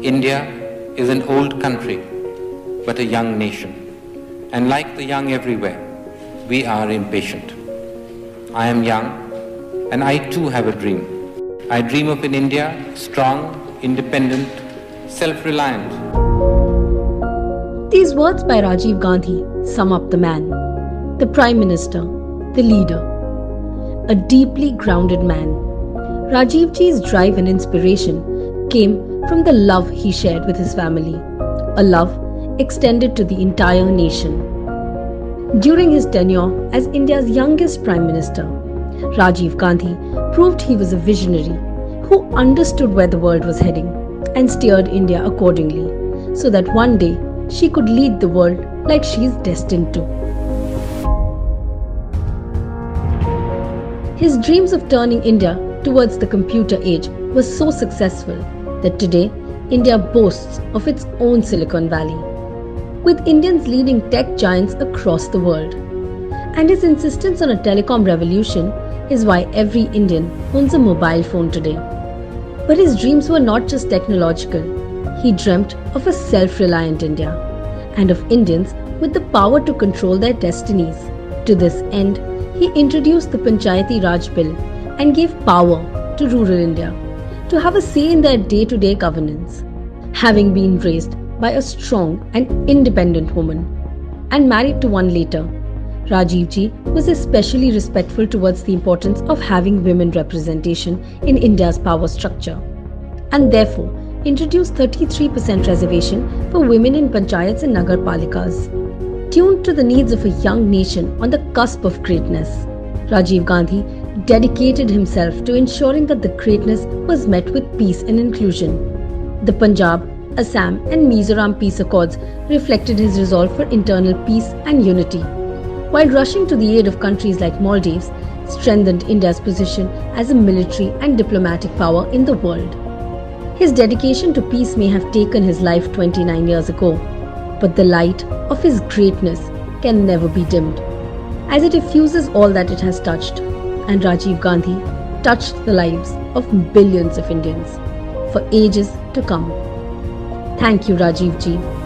India is an old country, but a young nation. And like the young everywhere, we are impatient. I am young, and I too have a dream. I dream of an India strong, independent, self-reliant. These words by Rajiv Gandhi sum up the man, the Prime Minister, the leader, a deeply grounded man. Rajiv Ji's drive and inspiration came from the love he shared with his family, a love extended to the entire nation. During his tenure as India's youngest Prime Minister, Rajiv Gandhi proved he was a visionary who understood where the world was heading and steered India accordingly, so that one day she could lead the world like she is destined to. His dreams of turning India towards the computer age was so successful that today India boasts of its own Silicon Valley, with Indians leading tech giants across the world. And his insistence on a telecom revolution is why every Indian owns a mobile phone today. But his dreams were not just technological. He dreamt of a self-reliant India and of Indians with the power to control their destinies. To this end, he introduced the Panchayati Raj Bill and gave power to rural India to have a say in their day-to-day governance. Having been raised by a strong and independent woman and married to one later, Rajiv Ji was especially respectful towards the importance of having women representation in India's power structure, and therefore introduced 33% reservation for women in panchayats and nagar palikas. Tuned to the needs of a young nation on the cusp of greatness, Rajiv Gandhi dedicated himself to ensuring that the greatness was met with peace and inclusion. The Punjab, Assam and Mizoram peace accords reflected his resolve for internal peace and unity, while rushing to the aid of countries like Maldives strengthened India's position as a military and diplomatic power in the world. His dedication to peace may have taken his life 29 years ago, but the light of his greatness can never be dimmed, as it diffuses all that it has touched. And Rajiv Gandhi touched the lives of billions of Indians for ages to come. Thank you, Rajiv Ji.